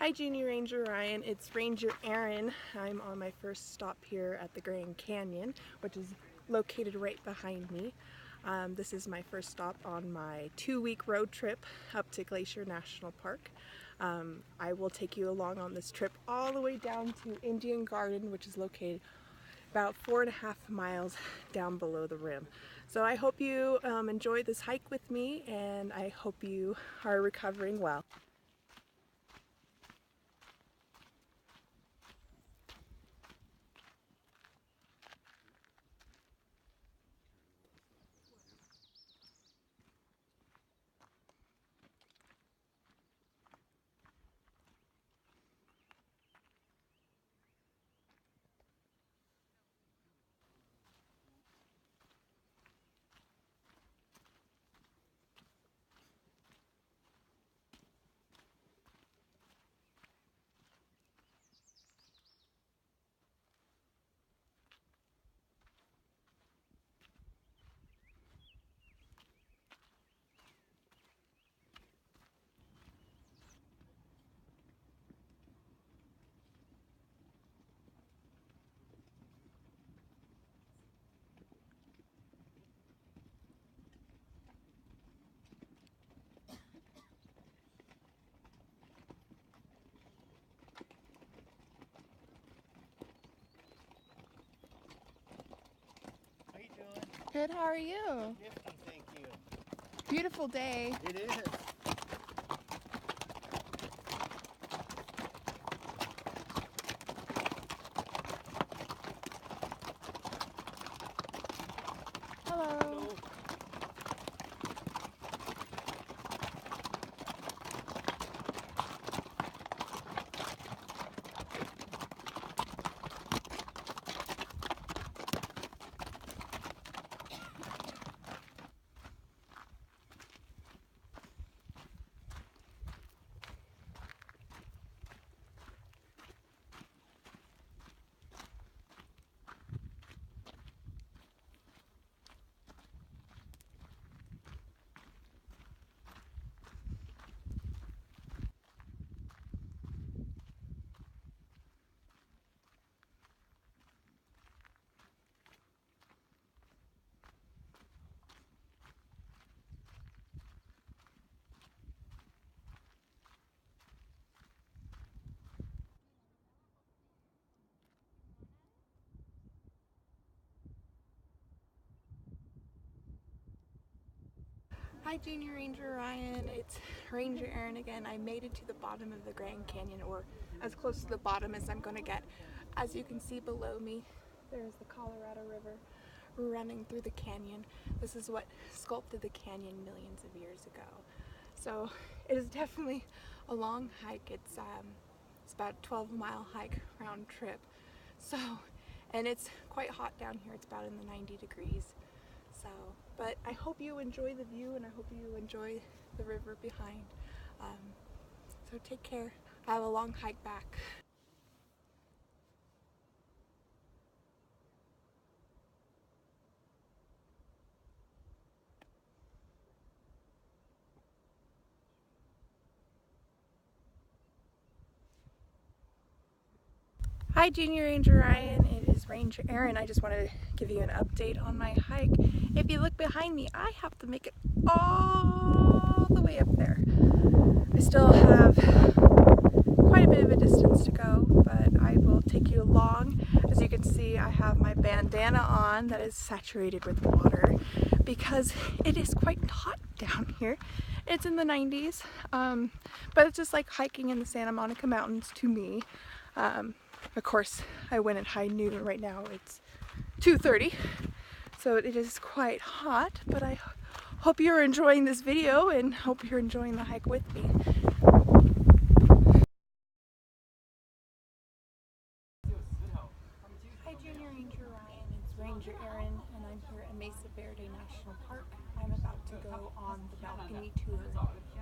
Hi Junior Ranger Ryan, it's Ranger Erin. I'm on my first stop here at the Grand Canyon, which is located right behind me. This is my first stop on my 2-week road trip up to Glacier National Park. I will take you along on this trip all the way down to Indian Garden, which is located about 4.5 miles down below the rim. So I hope you enjoy this hike with me, and I hope you are recovering well. Good, how are you? Nifty, thank you. Beautiful day. It is. Hello. Hello. Hi Junior Ranger Ryan, it's Ranger Erin again. I made it to the bottom of the Grand Canyon, or as close to the bottom as I'm going to get. As you can see below me, there's the Colorado River running through the canyon. This is what sculpted the canyon millions of years ago. So it is definitely a long hike. It's about a 12-mile hike round trip. So, and it's quite hot down here. It's about in the 90 degrees. So, but I hope you enjoy the view, and I hope you enjoy the river behind. So take care. I have a long hike back. Hi Junior Ranger Ryan, it is Ranger Erin. I just wanted to give you an update on my hike. If you look behind me, I have to make it all the way up there. I still have quite a bit of a distance to go, but I will take you along. As you can see, I have my bandana on that is saturated with water because it is quite hot down here. It's in the 90s, but it's just like hiking in the Santa Monica Mountains to me. Of course, I went at high noon. Right now it's 2:30, so it is quite hot, but I hope you're enjoying this video and hope you're enjoying the hike with me. Hi Junior Ranger Ryan, it's Ranger Erin, and I'm here at Mesa Verde National Park. I'm about to go on the balcony tour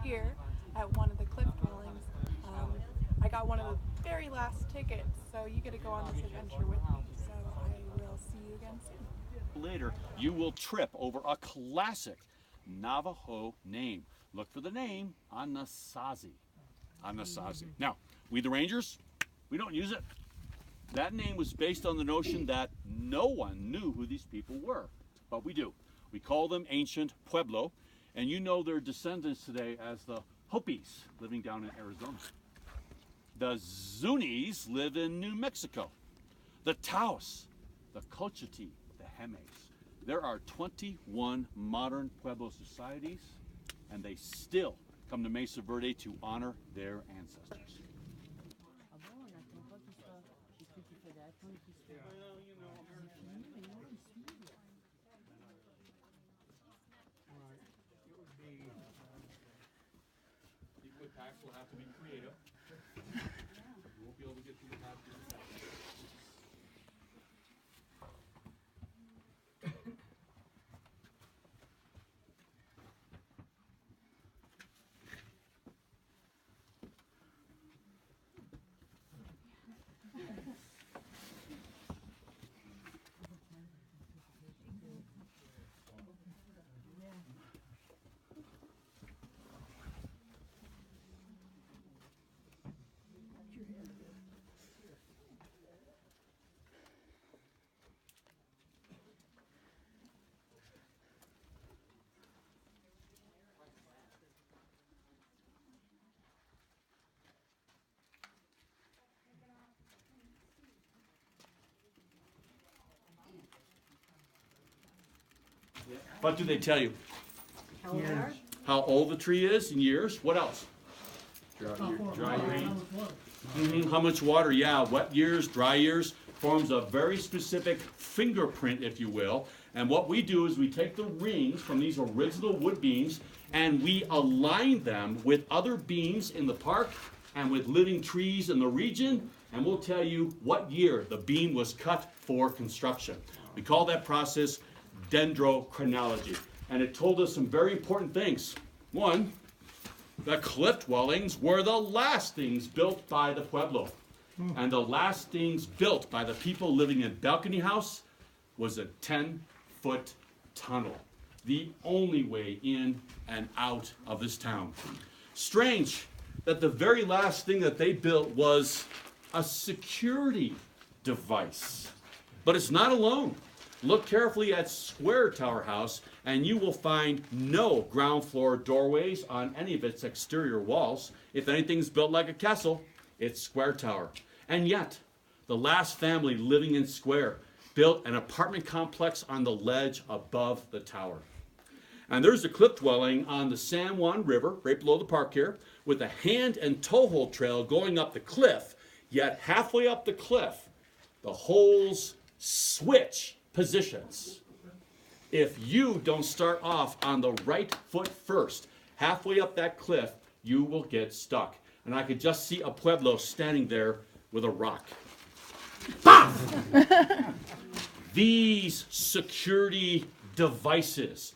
here at one of the cliff dwellings. I got one of the very last tickets, so you get to go on this adventure with me. So I will see you again soon. Later, you will trip over a classic Navajo name. Look for the name Anasazi. Anasazi. Now, we the Rangers, we don't use it. That name was based on the notion that no one knew who these people were, but we do. We call them ancient Pueblo, and you know their descendants today as the Hopis, living down in Arizona. The Zunis live in New Mexico. The Taos, the Cochiti, the Hemes. There are 21 modern Pueblo societies, and they still come to Mesa Verde to honor their ancestors. Liquid packs will have to be creative. You won't be able to get through the pack. What do they tell you? How old the tree is in years? What else? Dry years. How much water? Yeah, wet years, dry years. Forms a very specific fingerprint, if you will. And what we do is we take the rings from these original wood beams and we align them with other beams in the park and with living trees in the region, and we'll tell you what year the beam was cut for construction. We call that process dendrochronology. And it told us some very important things. One, the cliff dwellings were the last things built by the Pueblo. And the last things built by the people living in Balcony House was a 10-foot tunnel. The only way in and out of this town. Strange that the very last thing that they built was a security device. But it's not alone. Look carefully at Square Tower House, and you will find no ground floor doorways on any of its exterior walls. If anything's built like a castle, it's Square Tower. And yet, the last family living in Square built an apartment complex on the ledge above the tower. And there's a cliff dwelling on the San Juan River, right below the park here, with a hand and toe hold trail going up the cliff, yet halfway up the cliff, the holes switch positions. If you don't start off on the right foot first, halfway up that cliff, you will get stuck. And I could just see a Pueblo standing there with a rock. These security devices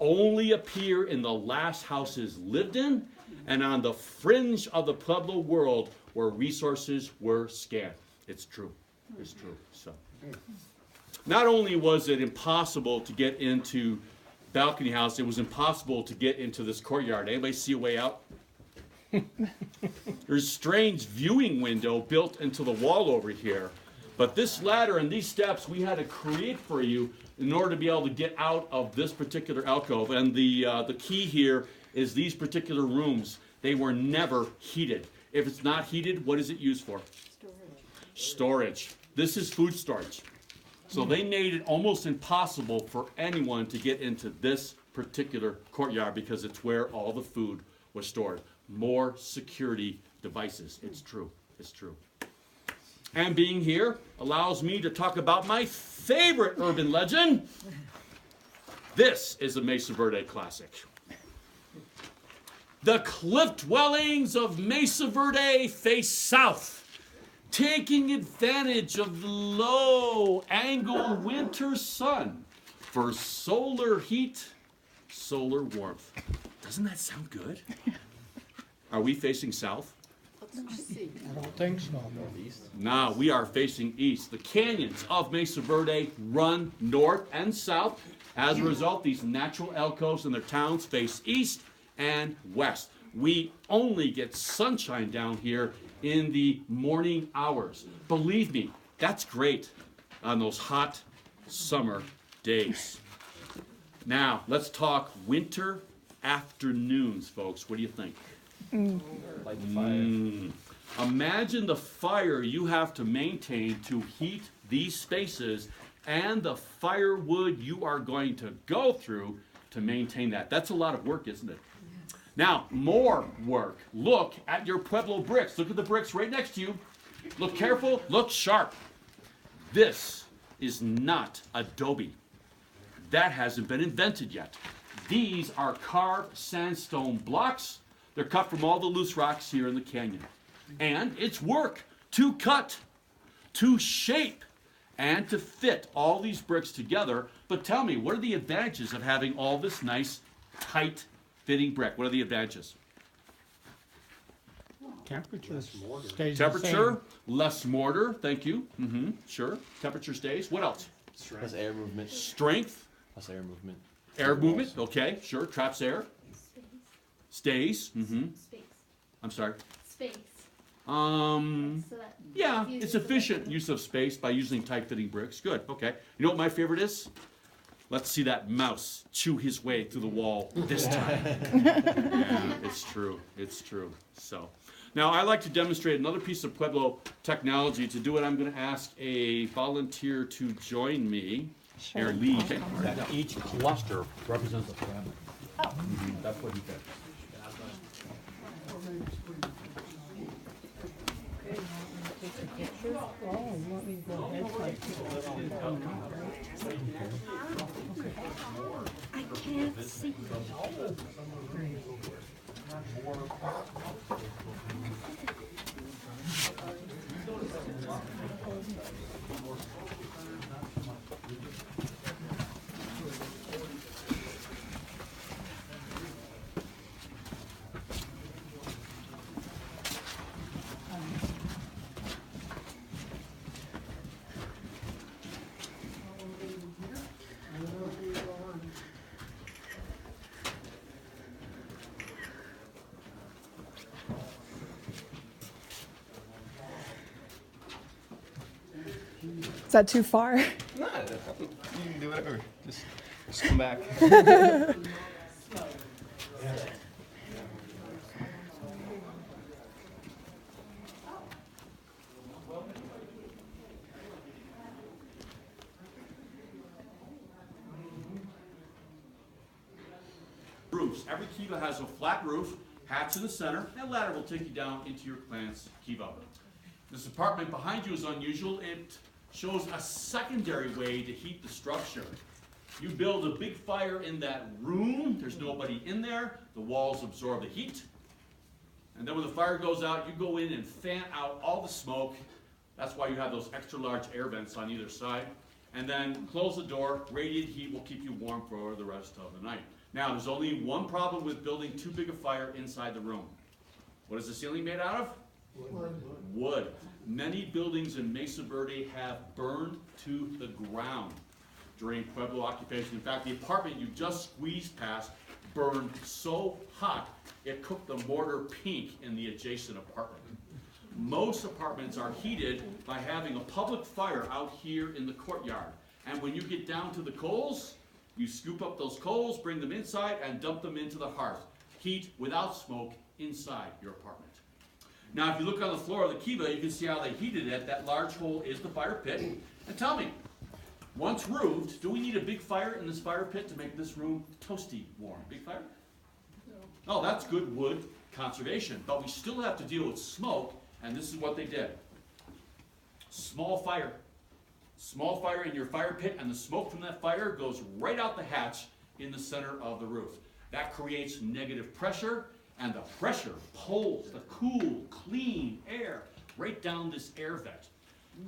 only appear in the last houses lived in and on the fringe of the Pueblo world where resources were scant. It's true. It's true. So, not only was it impossible to get into Balcony House, it was impossible to get into this courtyard. Anybody see a way out? There's a strange viewing window built into the wall over here. But this ladder and these steps we had to create for you in order to be able to get out of this particular alcove. And the key here is these particular rooms. They were never heated. If it's not heated, what is it used for? Storage. This is food storage. So they made it almost impossible for anyone to get into this particular courtyard because it's where all the food was stored. More security devices. It's true. It's true. And being here allows me to talk about my favorite urban legend. This is a Mesa Verde classic. The cliff dwellings of Mesa Verde face south, taking advantage of the low-angle winter sun for solar heat, solar warmth. Doesn't that sound good? Are we facing south? I don't think so. No, we are facing east. The canyons of Mesa Verde run north and south. As a result, these natural alcoves in their towns face east and west. We only get sunshine down here in the morning hours. Believe me, that's great on those hot summer days. Now, let's talk winter afternoons, folks. What do you think? Light the fire. Imagine the fire you have to maintain to heat these spaces and the firewood you are going to go through to maintain that. That's a lot of work, isn't it? Now, more work. Look at your Pueblo bricks. Look at the bricks right next to you. Look careful, look sharp. This is not adobe. That hasn't been invented yet. These are carved sandstone blocks. They're cut from all the loose rocks here in the canyon. And it's work to cut, to shape, and to fit all these bricks together. But tell me, what are the advantages of having all this nice, tight fitting brick? What are the advantages? Temperature stays the Temperature, same. less mortar, thank you. Sure, temperature stays. What else? Plus air movement. Strength, Plus air movement. air movement, okay, sure, traps air. Stays, Space. I'm sorry. Space. Um, So that yeah, uses it's the- efficient use of space by using tight-fitting bricks. Good, okay. You know what my favorite is? Let's see that mouse chew his way through the wall this time. Yeah, it's true, it's true. So, now I like to demonstrate another piece of Pueblo technology. To do it, I'm gonna ask a volunteer to join me. Or lead. That each cluster represents a family. That's what he said. I can't see. Is that too far? No, you can do whatever. Just come back. Roofs. Every kiva has a flat roof, hatch in the center, and ladder will take you down into your plant's kiva. This apartment behind you is unusual. It shows a secondary way to heat the structure. You build a big fire in that room. There's nobody in there. The walls absorb the heat. And then when the fire goes out, you go in and fan out all the smoke. That's why you have those extra large air vents on either side. And then close the door. Radiant heat will keep you warm for the rest of the night. Now, there's only one problem with building too big a fire inside the room. What is the ceiling made out of? Wood. Many buildings in Mesa Verde have burned to the ground during Pueblo occupation. In fact, the apartment you just squeezed past burned so hot it cooked the mortar pink in the adjacent apartment. Most apartments are heated by having a public fire out here in the courtyard. And when you get down to the coals, you scoop up those coals, bring them inside, and dump them into the hearth. Heat without smoke inside your apartment. Now, if you look on the floor of the kiva, you can see how they heated it. That large hole is the fire pit. And tell me, once roofed, do we need a big fire in this fire pit to make this room toasty warm? Big fire? Oh, that's good wood conservation. But we still have to deal with smoke, and this is what they did. Small fire. Small fire in your fire pit, and the smoke from that fire goes right out the hatch in the center of the roof. That creates negative pressure, and the pressure pulls the cool, clean air right down this air vent.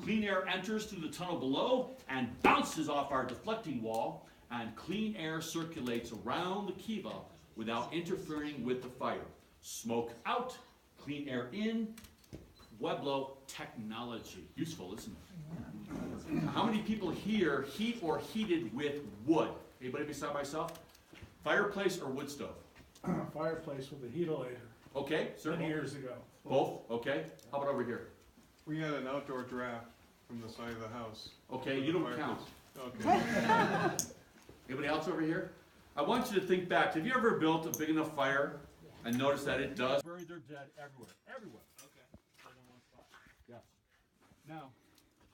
Clean air enters through the tunnel below and bounces off our deflecting wall, and clean air circulates around the kiva without interfering with the fire. Smoke out, clean air in. Pueblo technology. Useful, isn't it? How many people here heat or heated with wood? Anybody beside myself? Fireplace or wood stove? Fireplace with a heatilator. Okay, sir? Many years ago. Both? Okay. How about over here? We had an outdoor draft from the side of the house. Okay, you don't count. Okay. Anybody else over here? I want you to think back. Have you ever built a big enough fire and noticed that it does? Bury their dead everywhere. Everywhere. Okay. Yes. Now,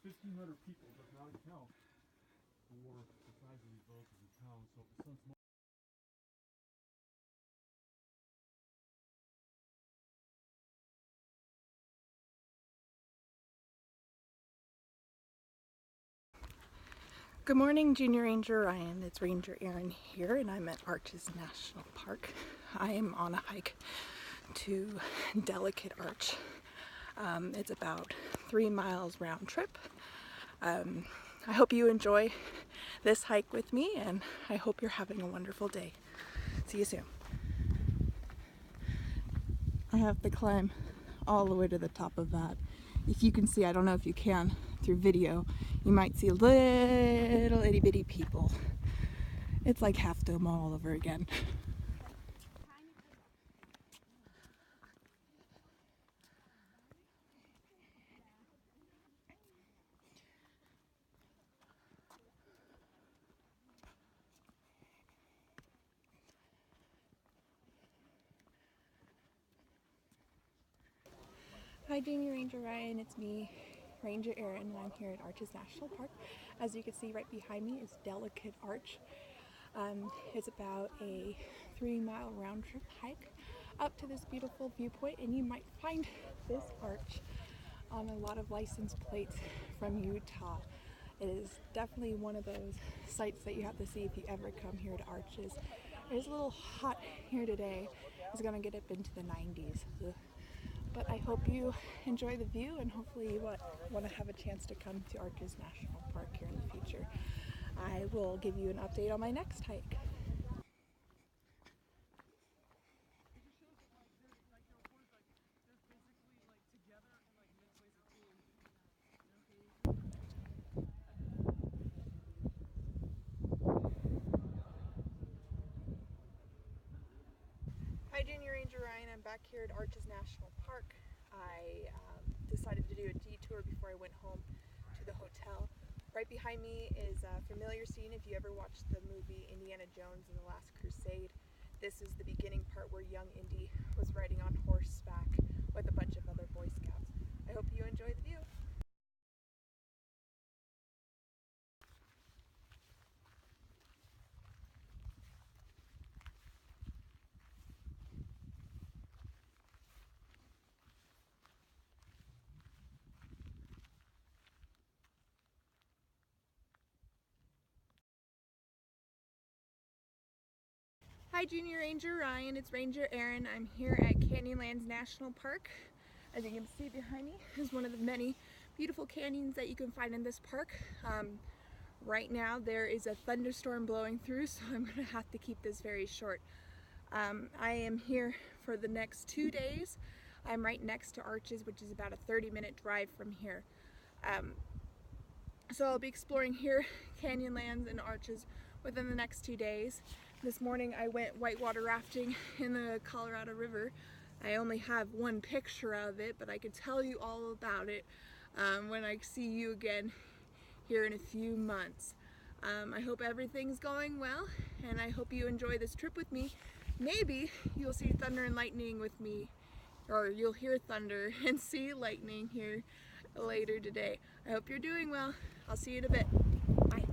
1,500 people does not count for the size of these villages and towns, so if it's small. Good morning, Junior Ranger Ryan. It's Ranger Aaron here, and I'm at Arches National Park. I am on a hike to Delicate Arch. It's about 3 miles round trip. I hope you enjoy this hike with me, and I hope you're having a wonderful day. See you soon. I have to climb all the way to the top of that. If you can see, I don't know if you can through video, you might see little itty bitty people. It's like Half Dome all over again. Hi Junior Ranger Ryan, it's me, Ranger Aaron, and I'm here at Arches National Park. As you can see right behind me is Delicate Arch. It's about a 3-mile round trip hike up to this beautiful viewpoint, and you might find this arch on a lot of license plates from Utah. It is definitely one of those sites that you have to see if you ever come here to Arches. It is a little hot here today. It's gonna get up into the 90s. But I hope you enjoy the view, and hopefully you want to have a chance to come to Arches National Park here in the future. I will give you an update on my next hike. Hi Junior Ranger Ryan, I'm back here at Arches National Park. I decided to do a detour before I went home to the hotel. Right behind me is a familiar scene if you ever watched the movie Indiana Jones and the Last Crusade. This is the beginning part where young Indy was riding on horseback with a bunch of other Boy Scouts. I hope you enjoy the view. Hi Junior Ranger Ryan, it's Ranger Aaron. I'm here at Canyonlands National Park. As you can see behind me is one of the many beautiful canyons that you can find in this park. Right now there is a thunderstorm blowing through, so I'm going to have to keep this very short. I am here for the next 2 days. I'm right next to Arches, which is about a 30-minute drive from here. So I'll be exploring here, Canyonlands and Arches, within the next 2 days. This morning I went whitewater rafting in the Colorado River. I only have one picture of it, but I could tell you all about it when I see you again here in a few months. I hope everything's going well, and I hope you enjoy this trip with me. Maybe you'll see thunder and lightning with me, or you'll hear thunder and see lightning here later today. I hope you're doing well. I'll see you in a bit. Bye.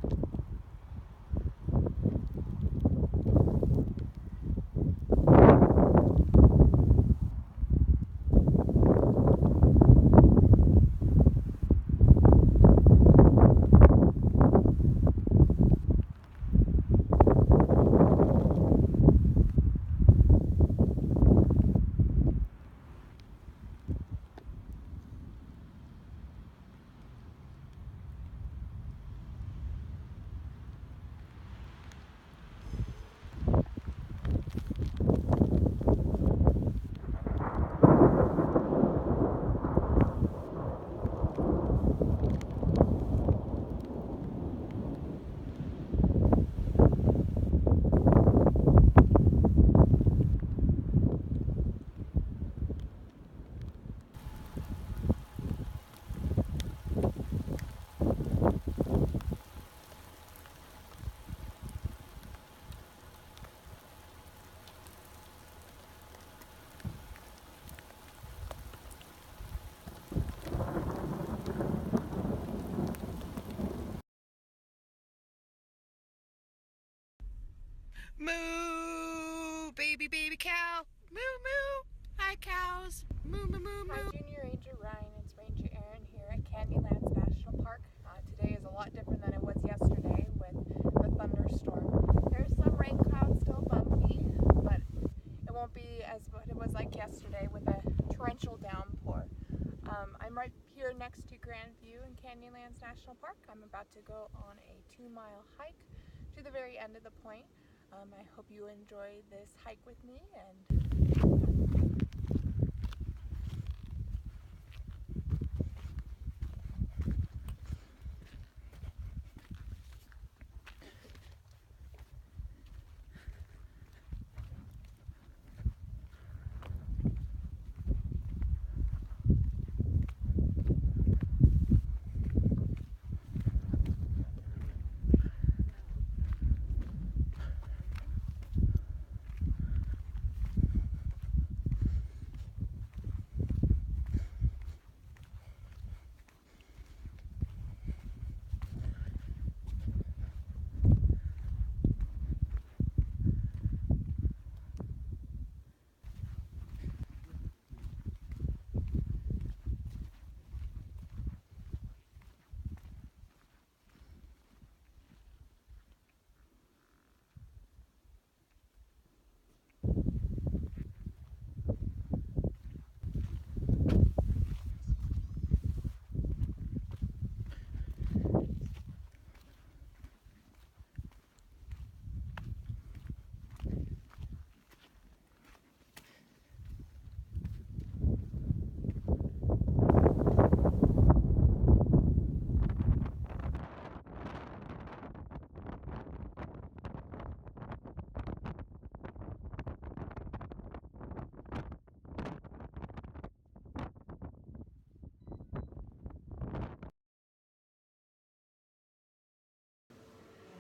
Moo! Baby, baby cow! Moo, moo! Hi, cows! Moo, moo, moo, moo! Hi, Junior Ranger Ryan. It's Ranger Aaron here at Canyonlands National Park. Today is a lot different than it was yesterday with the thunderstorm. There's some rain clouds still bumpy, but it won't be as what it was like yesterday with a torrential downpour. I'm right here next to Grandview in Canyonlands National Park. I'm about to go on a 2-mile hike to the very end of the point. I hope you enjoy this hike with me, and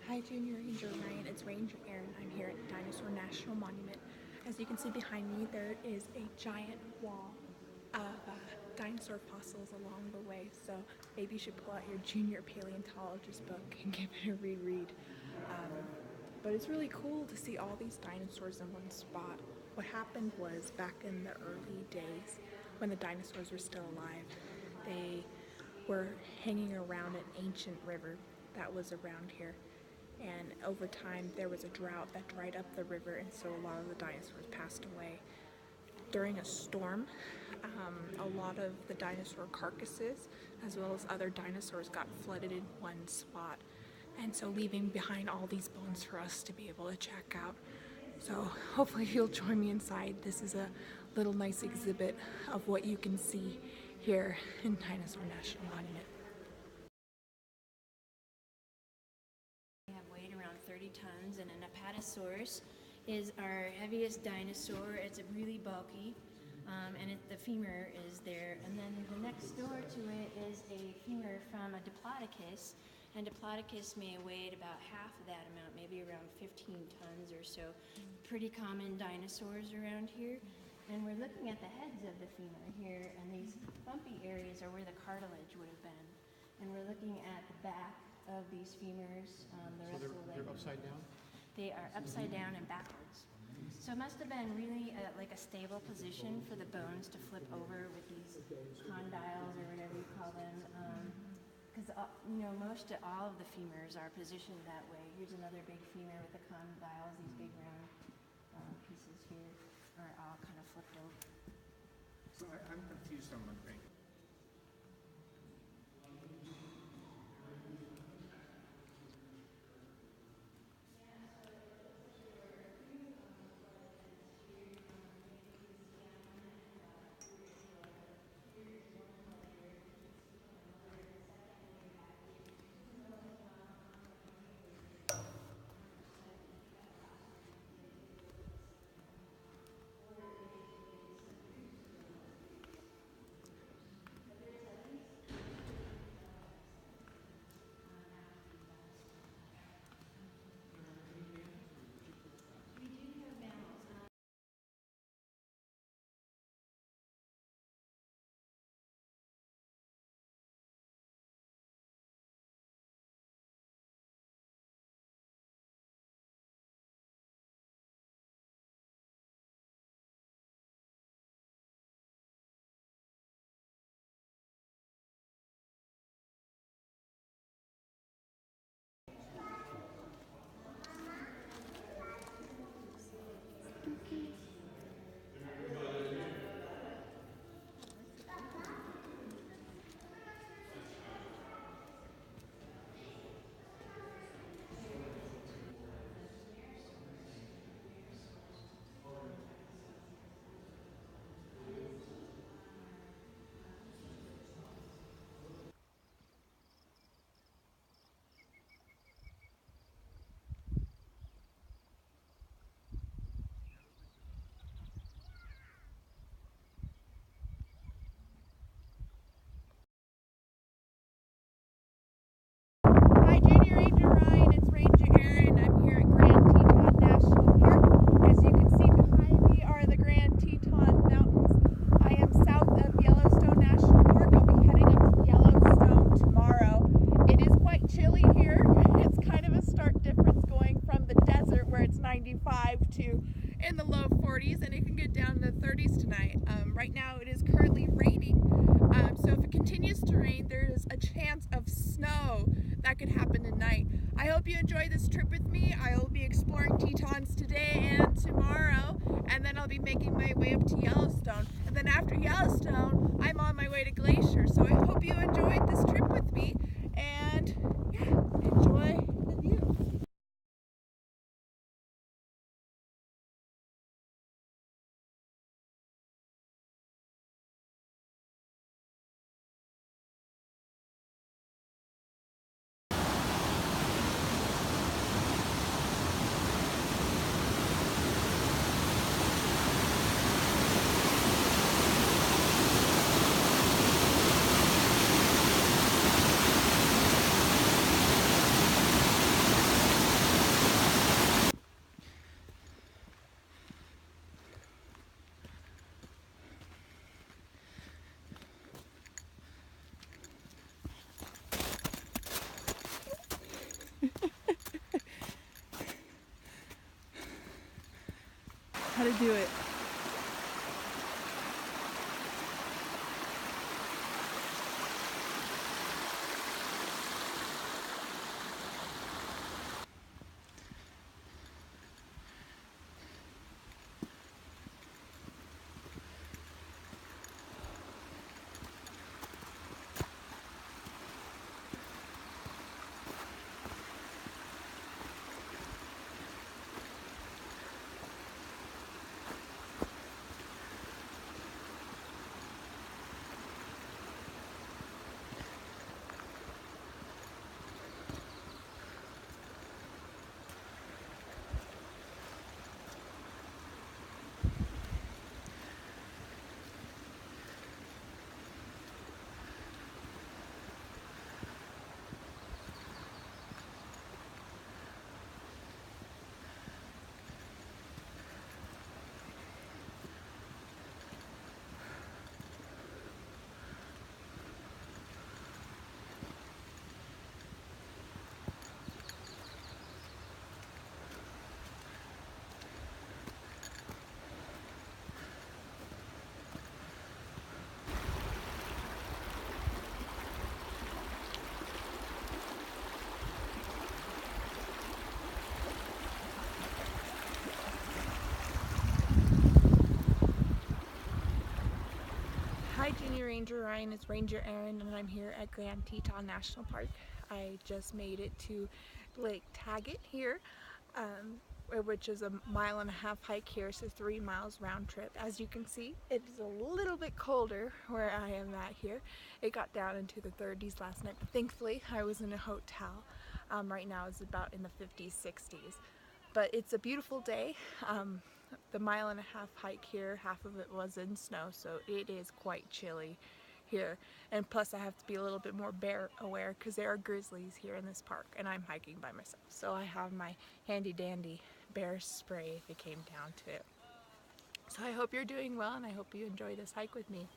Hi, Junior Ranger Ryan. It's Ranger Aaron. I'm here at Dinosaur National Monument. As you can see behind me, there is a giant wall of dinosaur fossils along the way. So maybe you should pull out your junior paleontologist book and give it a reread. But it's really cool to see all these dinosaurs in one spot. What happened was back in the early days when the dinosaurs were still alive, they were hanging around an ancient river that was around here. And over time there was a drought that dried up the river, and so a lot of the dinosaurs passed away. During a storm, a lot of the dinosaur carcasses as well as other dinosaurs got flooded in one spot, and so leaving behind all these bones for us to be able to check out. So hopefully you'll join me inside. This is a little nice exhibit of what you can see here in Dinosaur National Monument. Weighed around 30 tons, and an Apatosaurus is our heaviest dinosaur. It's really bulky, and the femur is there. And then the next door to it is a femur from a Diplodocus, and Diplodocus may have weighed about half of that amount, maybe around 15 tons or so. Pretty common dinosaurs around here. And we're looking at the heads of the femur here, and these bumpy areas are where the cartilage would have been. And we're looking at the back of these femurs, the rest of the leg. They're upside down? They are upside down and backwards. So it must have been really like a stable position for the bones to flip over with these condyles or whatever you call them. Because most of all of the femurs are positioned that way. Here's another big femur with the condyles. These big round pieces here are all kind of flipped over. So I'm confused on one thing. where it's 95 to in the low 40s, and it can get down to the 30s tonight. Right now it is currently raining, so if it continues to rain, there's a chance of snow that could happen tonight. I hope you enjoy this trip with me. I will be exploring Tetons today and tomorrow, and then I'll be making my way up to Yellowstone. And then after Yellowstone, I'm on my way to Glacier. So I hope you enjoyed this trip with me, and yeah, enjoy the view. How to do it. Hi Junior Ranger Ryan, it's Ranger Erin, and I'm here at Grand Teton National Park. I just made it to Lake Taggart here, which is a 1.5-mile hike here, so 3 miles round trip. As you can see, it is a little bit colder where I am at here. It got down into the 30s last night, but thankfully I was in a hotel. Right now it's about in the 50s, 60s. But it's a beautiful day. The 1.5-mile hike here, half of it was in snow, so it is quite chilly here. And plus I have to be a little bit more bear aware because there are grizzlies here in this park, and I'm hiking by myself. So I have my handy dandy bear spray if it came down to it. So I hope you're doing well, and I hope you enjoy this hike with me.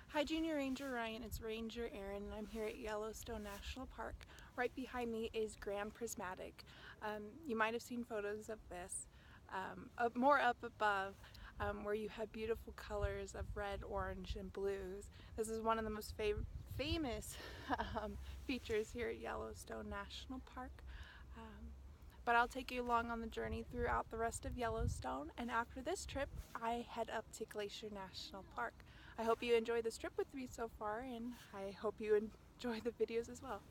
Hi Junior Ranger Ryan, it's Ranger Erin, and I'm here at Yellowstone National Park. Right behind me is Grand Prismatic. You might have seen photos of this more up above, where you have beautiful colors of red, orange, and blues. This is one of the most famous features here at Yellowstone National Park. But I'll take you along on the journey throughout the rest of Yellowstone, and after this trip I head up to Glacier National Park. I hope you enjoy this trip with me so far, and I hope you enjoy the videos as well.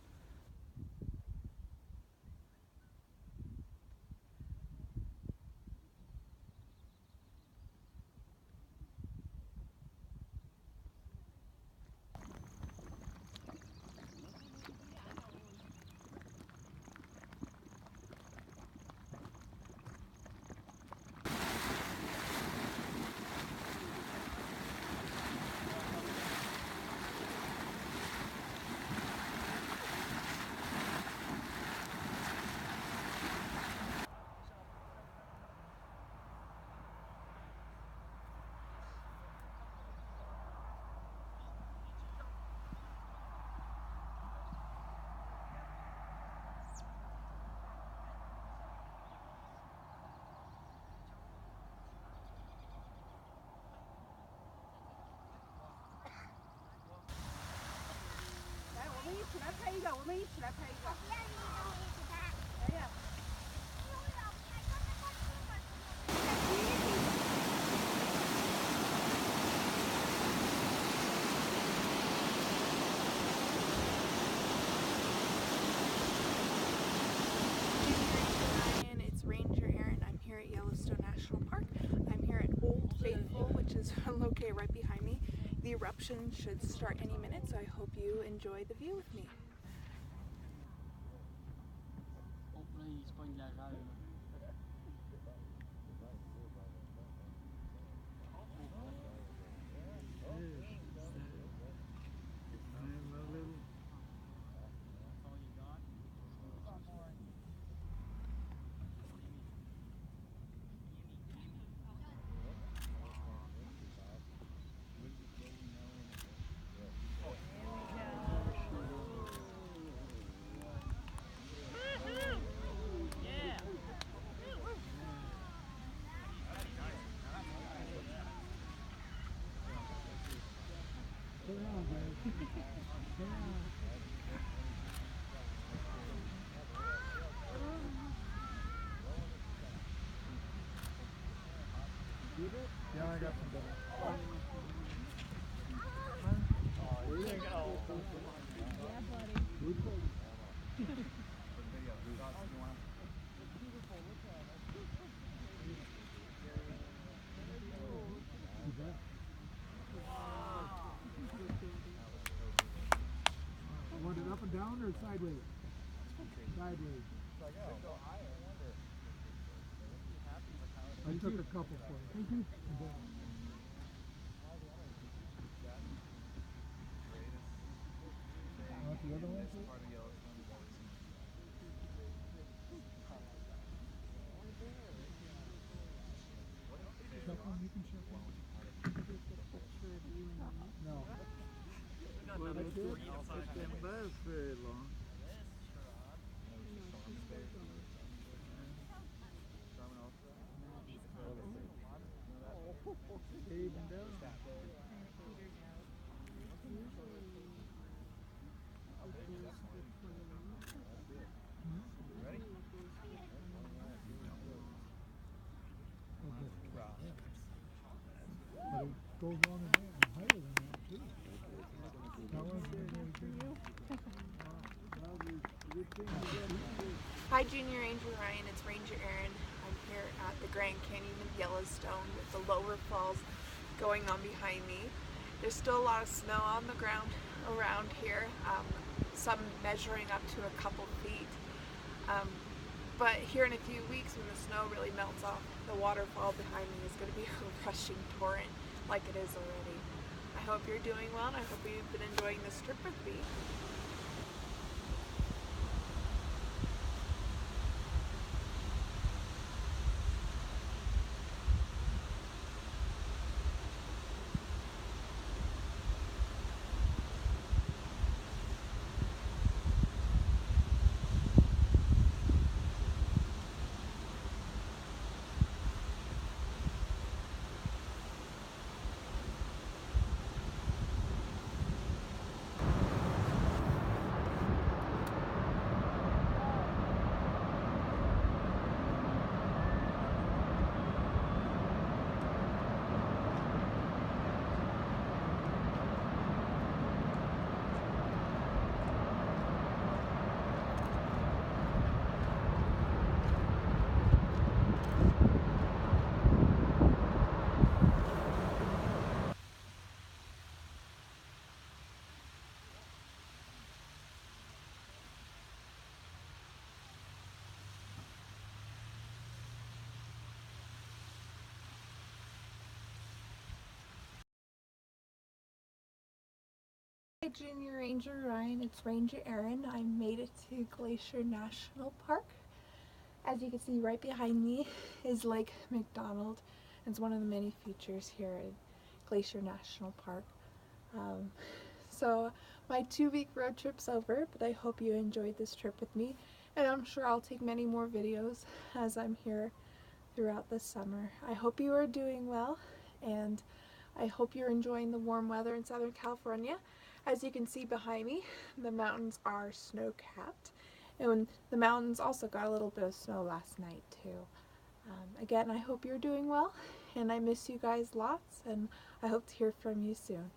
It's Ranger Erin. I'm here at Yellowstone National Park. I'm here at Old Faithful, which is located right behind me. The eruption should start any minute, so I hope you enjoy the view with me. Yeah, I got some better. Want it up and down or sideways? Sideways. I took a couple for you. Thank you. Want the other one? Check one, you can check one. No. Very long. But it goes on and on, and higher than that too. Hi Junior Ranger Ryan, it's Ranger Erin. I'm here at the Grand Canyon of Yellowstone with the lower falls going on behind me. There's still a lot of snow on the ground around here, some measuring up to a couple feet. But here in a few weeks when the snow really melts off, the waterfall behind me is going to be a rushing torrent like it is already. I hope you're doing well and I hope you've been enjoying this trip with me. Hi Junior Ranger Ryan, it's Ranger Erin. I made it to Glacier National Park. As you can see right behind me is Lake McDonald. It's one of the many features here at Glacier National Park. So my 2-week road trip's over, but I hope you enjoyed this trip with me, and I'm sure I'll take many more videos as I'm here throughout the summer. I hope you are doing well, and I hope you're enjoying the warm weather in Southern California. As you can see behind me, the mountains are snow-capped, and the mountains also got a little bit of snow last night too. Again, I hope you're doing well, and I miss you guys lots, and I hope to hear from you soon.